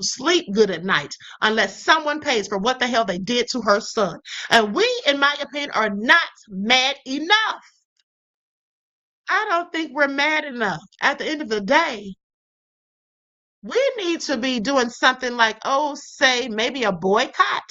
sleep good at night unless someone pays for what the hell they did to her son. And we, in my opinion, are not mad enough. I don't think we're mad enough. At the end of the day, we need to be doing something like, oh, say maybe a boycott.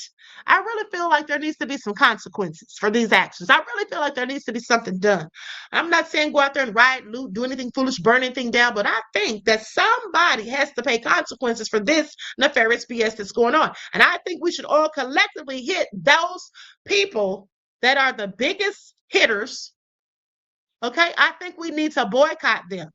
I really feel like there needs to be some consequences for these actions. I really feel like there needs to be something done. I'm not saying go out there and riot, loot, do anything foolish, burn anything down, but I think that somebody has to pay consequences for this nefarious BS that's going on. And I think we should all collectively hit those people that are the biggest hitters. Okay, I think we need to boycott them.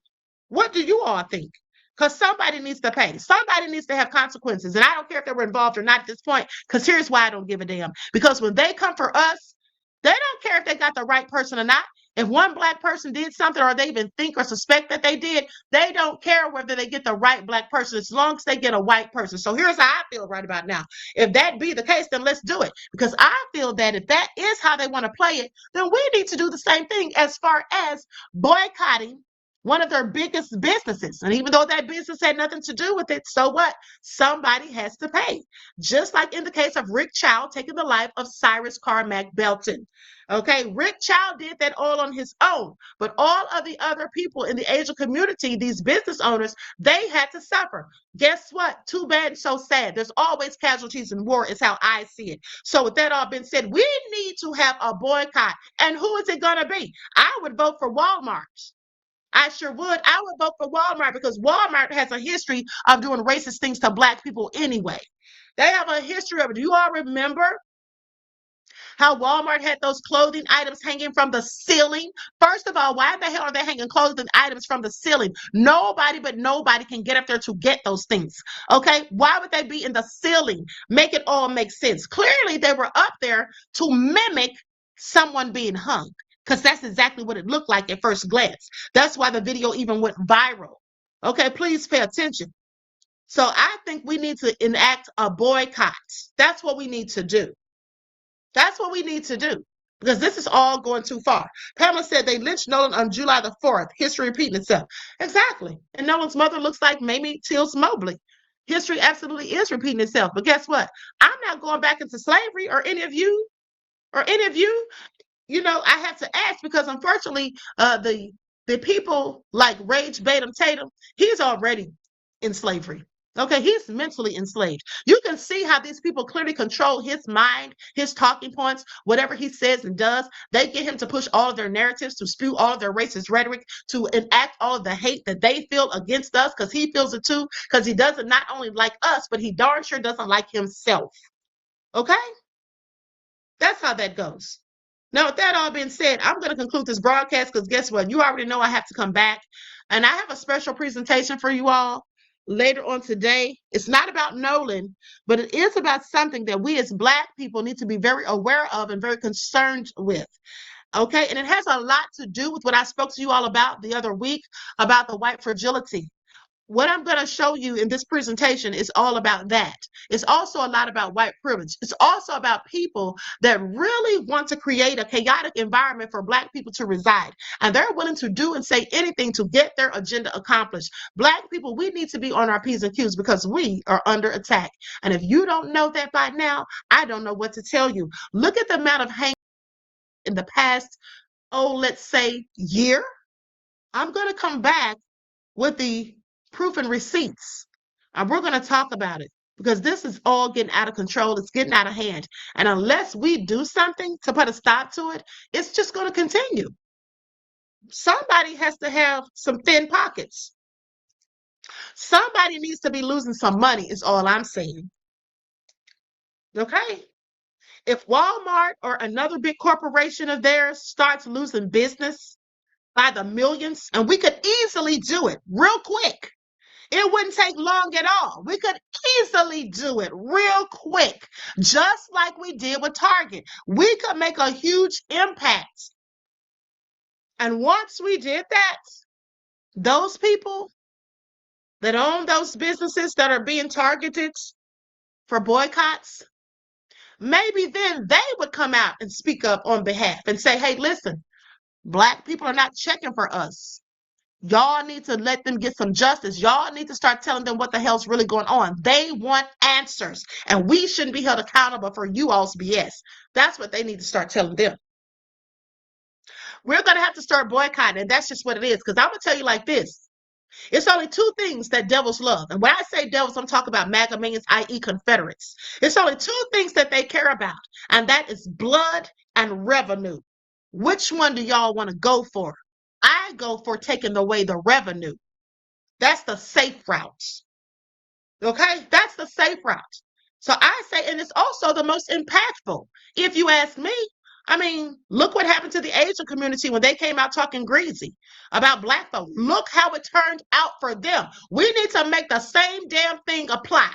What do you all think? Because somebody needs to pay. Somebody needs to have consequences. And I don't care if they were involved or not at this point, because here's why I don't give a damn. Because when they come for us, they don't care if they got the right person or not. If one black person did something or they even think or suspect that they did, they don't care whether they get the right black person as long as they get a white person. So here's how I feel right about now. If that be the case, then let's do it. Because I feel that if that is how they want to play it, then we need to do the same thing as far as boycotting one of their biggest businesses. And even though that business had nothing to do with it, so what? Somebody has to pay. Just like in the case of Rick Chow taking the life of Cyrus Carmack Belton. Okay, Rick Chow did that all on his own, but all of the other people in the Asian community, these business owners, they had to suffer. Guess what? Too bad and so sad. There's always casualties in war, is how I see it. So with that all been said, we need to have a boycott. And who is it going to be? I would vote for Walmart. I sure would. I would vote for Walmart because Walmart has a history of doing racist things to black people anyway. They have a history of it. Do you all remember how Walmart had those clothing items hanging from the ceiling? First of all, why the hell are they hanging clothing items from the ceiling? Nobody but nobody can get up there to get those things. Okay? Why would they be in the ceiling? Make it all make sense. Clearly, they were up there to mimic someone being hung, because that's exactly what it looked like at first glance. That's why the video even went viral. Okay, please pay attention. So I think we need to enact a boycott. That's what we need to do. That's what we need to do, because this is all going too far. Pamela said they lynched Nolan on July the 4th. History repeating itself. Exactly. And Nolan's mother looks like Mamie Tills Mobley. History absolutely is repeating itself. But guess what? I'm not going back into slavery, or any of you, I have to ask, because unfortunately, the people like Rage Batum Tatum, he's already in slavery. Okay, he's mentally enslaved. You can see how these people clearly control his mind, his talking points, whatever he says and does. They get him to push all of their narratives, to spew all of their racist rhetoric, to enact all of the hate that they feel against us, because he feels it too, because he doesn't not only like us, but he darn sure doesn't like himself. Okay? That's how that goes. Now, with that all being said, I'm going to conclude this broadcast, because guess what? You already know I have to come back. And I have a special presentation for you all later on today. It's not about Nolan, but it is about something that we as Black people need to be very aware of and very concerned with. Okay? And it has a lot to do with what I spoke to you all about the other week about the white fragility. What I'm going to show you in this presentation is all about that. It's also a lot about white privilege. It's also about people that really want to create a chaotic environment for Black people to reside. And they're willing to do and say anything to get their agenda accomplished. Black people, we need to be on our P's and Q's, because we are under attack. And if you don't know that by now, I don't know what to tell you. Look at the amount of hanging in the past, let's say year. I'm going to come back with the proof and receipts, and we're going to talk about it, because this is all getting out of control. It's getting out of hand, and unless we do something to put a stop to it, it's just going to continue. Somebody has to have some thin pockets. Somebody needs to be losing some money, is all I'm saying. Okay? If Walmart or another big corporation of theirs starts losing business by the millions, and we could easily do it real quick. It wouldn't take long at all. We could easily do it real quick, just like we did with Target. We could make a huge impact. And once we did that, those people that own those businesses that are being targeted for boycotts, maybe then they would come out and speak up on behalf and say, hey, listen, Black people are not checking for us. Y'all need to let them get some justice. Y'all need to start telling them what the hell's really going on. They want answers, and we shouldn't be held accountable for you all's BS. That's what they need to start telling them. We're going to have to start boycotting, and that's just what it is. Because I'm going to tell you like this. It's only two things that devils love. And when I say devils, I'm talking about MAGA minions, i.e. Confederates. It's only two things that they care about, and that is blood and revenue. Which one do y'all want to go for? I go for taking away the revenue. That's the safe route. Okay? That's the safe route. So I say, and it's also the most impactful. If you ask me, I mean, look what happened to the Asian community when they came out talking greasy about black folk. Look how it turned out for them. We need to make the same damn thing apply.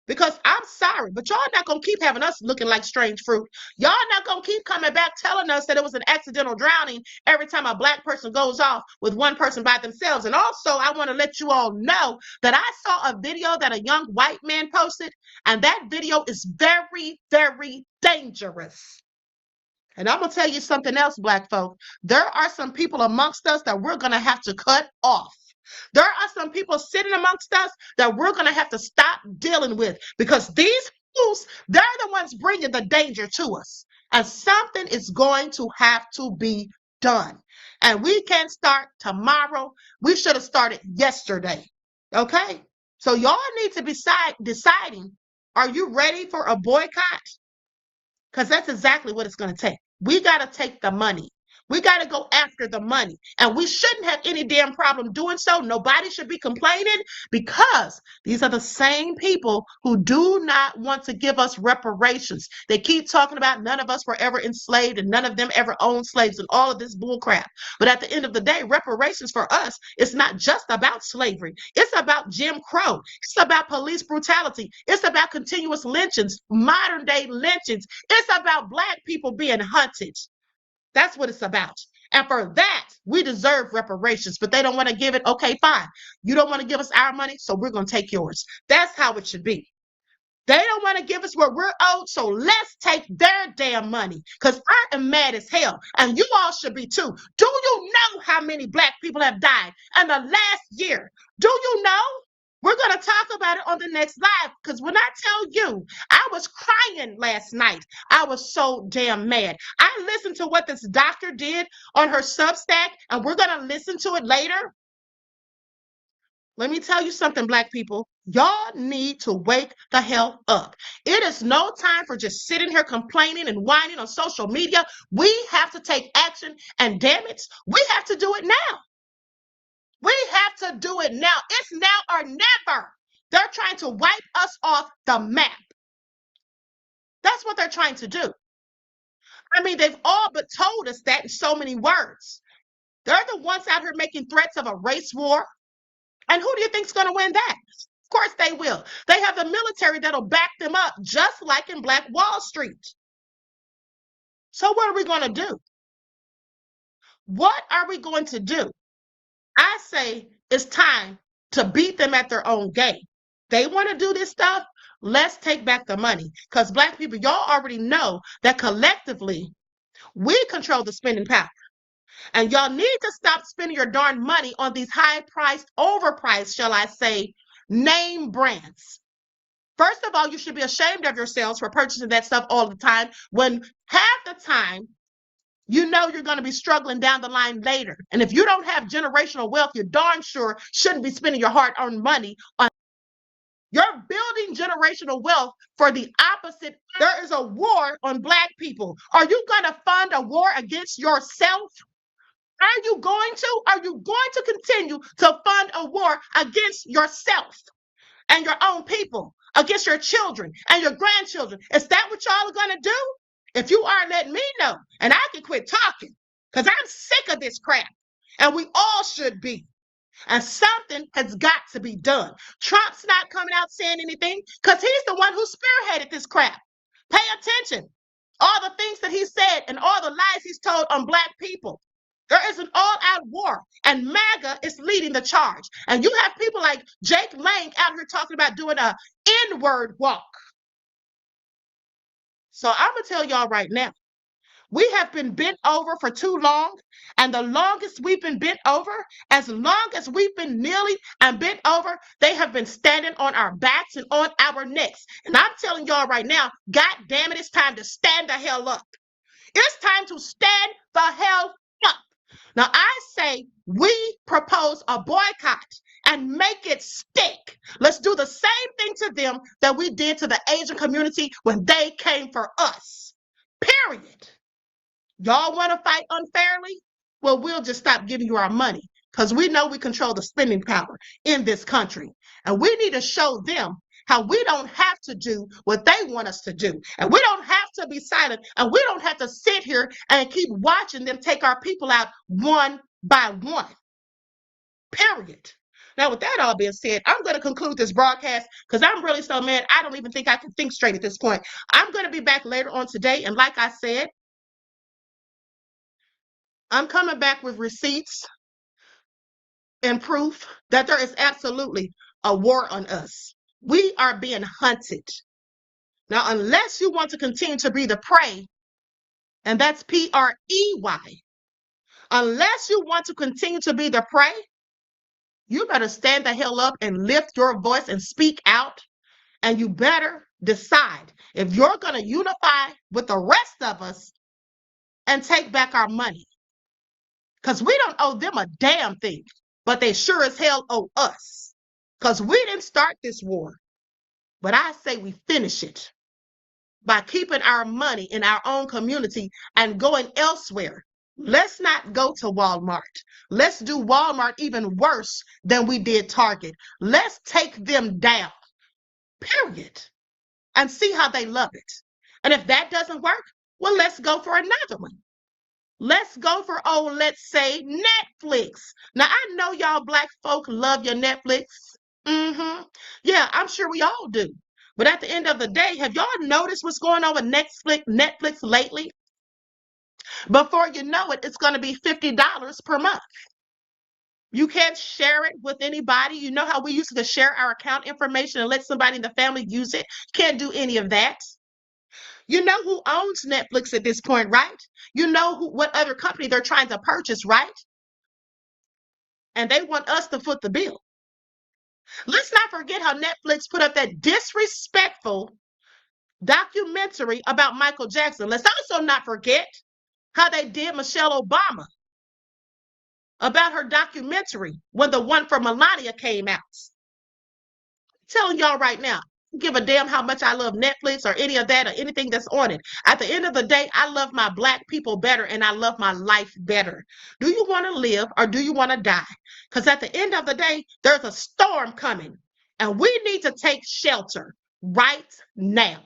Because I'm sorry, but y'all not going to keep having us looking like strange fruit. Y'all not going to keep coming back telling us that it was an accidental drowning every time a black person goes off with one person by themselves. And also, I want to let you all know that I saw a video that a young white man posted, and that video is very, very dangerous. And I'm going to tell you something else, black folk. There are some people amongst us that we're going to have to cut off. There are some people sitting amongst us that we're going to have to stop dealing with because these fools, they're the ones bringing the danger to us. And something is going to have to be done. And we can't start tomorrow. We should have started yesterday. Okay? So y'all need to be deciding, are you ready for a boycott? Because that's exactly what it's going to take. We got to take the money. We got to go after the money. And we shouldn't have any damn problem doing so. Nobody should be complaining because these are the same people who do not want to give us reparations. They keep talking about none of us were ever enslaved and none of them ever owned slaves and all of this bull crap. But at the end of the day, reparations for us is not just about slavery. It's about Jim Crow. It's about police brutality. It's about continuous lynchings, modern day lynchings. It's about black people being hunted. That's what it's about. And for that, we deserve reparations, but they don't want to give it. Okay, fine. You don't want to give us our money, so we're going to take yours. That's how it should be. They don't want to give us what we're owed, so let's take their damn money because I am mad as hell, and you all should be too. Do you know how many black people have died in the last year? Do you know? We're going to talk about it on the next live because when I tell you, I was crying last night. I was so damn mad. I listened to what this doctor did on her Substack, and we're going to listen to it later. Let me tell you something, black people. Y'all need to wake the hell up. It is no time for just sitting here complaining and whining on social media. We have to take action, and damn it, we have to do it now. We have to do it now. It's now or never. They're trying to wipe us off the map. That's what they're trying to do. I mean, they've all but told us that in so many words. They're the ones out here making threats of a race war. And who do you think's going to win that? Of course they will. They have the military that'll back them up, just like in Black Wall Street. So what are we going to do? What are we going to do? I say it's time to beat them at their own game. They want to do this stuff. Let's take back the money. Because black people, y'all already know that collectively, we control the spending power. And y'all need to stop spending your darn money on these high-priced, overpriced, shall I say, name brands. First of all, you should be ashamed of yourselves for purchasing that stuff all the time when half the time you know you're going to be struggling down the line later. And if you don't have generational wealth, you darn sure shouldn't be spending your hard-earned money on. You're building generational wealth for the opposite. There is a war on black people. Are you going to fund a war against yourself? Are you going to? Are you going to continue to fund a war against yourself and your own people, against your children and your grandchildren? Is that what y'all are going to do? If you are, let me know, and I can quit talking because I'm sick of this crap, and we all should be. And something has got to be done. Trump's not coming out saying anything because he's the one who spearheaded this crap. Pay attention. All the things that he said and all the lies he's told on black people. There is an all-out war, and MAGA is leading the charge. And you have people like Jake Lang out here talking about doing a N-word walk. So I'm going to tell y'all right now, We have been bent over for too long, and the longest we've been bent over, as long as we've been kneeling and bent over, they have been standing on our backs and on our necks. And I'm telling y'all right now, God damn it, it's time to stand the hell up. It's time to stand the hell up. Now, I say we propose a boycott and make it stick. Let's do the same thing to them that we did to the Asian community when they came for us. Period. Y'all want to fight unfairly? Well, we'll just stop giving you our money because we know we control the spending power in this country. And we need to show them how we don't have to do what they want us to do. And we don't have to be silent. And we don't have to sit here and keep watching them take our people out one by one. Period. Now, with that all being said, I'm going to conclude this broadcast because I'm really so mad. I don't even think I can think straight at this point. I'm going to be back later on today. And like I said, I'm coming back with receipts and proof that there is absolutely a war on us. We are being hunted. Now, unless you want to continue to be the prey, and that's Prey, unless you want to continue to be the prey, you better stand the hell up and lift your voice and speak out. And you better decide if you're going to unify with the rest of us and take back our money. Because we don't owe them a damn thing, but they sure as hell owe us. Because we didn't start this war. But I say we finish it by keeping our money in our own community and going elsewhere. Let's not go to Walmart. Let's do Walmart even worse than we did Target. Let's take them down, period, and see how they love it. And if that doesn't work, well, let's go for another one. Let's go for, let's say Netflix. Now, I know y'all black folk love your Netflix. Yeah, I'm sure we all do. But at the end of the day, have y'all noticed what's going on with Netflix lately? Before you know it, it's going to be $50 per month. You can't share it with anybody. You know how we used to share our account information and let somebody in the family use it? Can't do any of that. You know who owns Netflix at this point, right? You know what other company they're trying to purchase, right? And they want us to foot the bill. Let's not forget how Netflix put up that disrespectful documentary about Michael Jackson. Let's also not forget how they did Michelle Obama about her documentary when the one for Melania came out. I'm telling y'all right now, give a damn how much I love Netflix or any of that or anything that's on it. At the end of the day, I love my black people better and I love my life better. Do you want to live or do you want to die? Because at the end of the day, there's a storm coming and we need to take shelter right now.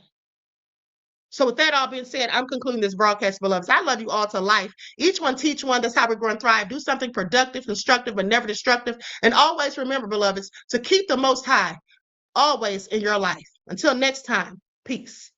So with that all being said, I'm concluding this broadcast, beloveds. I love you all to life. Each one teach one. That's how we're going to thrive. Do something productive, constructive, but never destructive. And always remember, beloveds, to keep the Most High always in your life. Until next time, peace.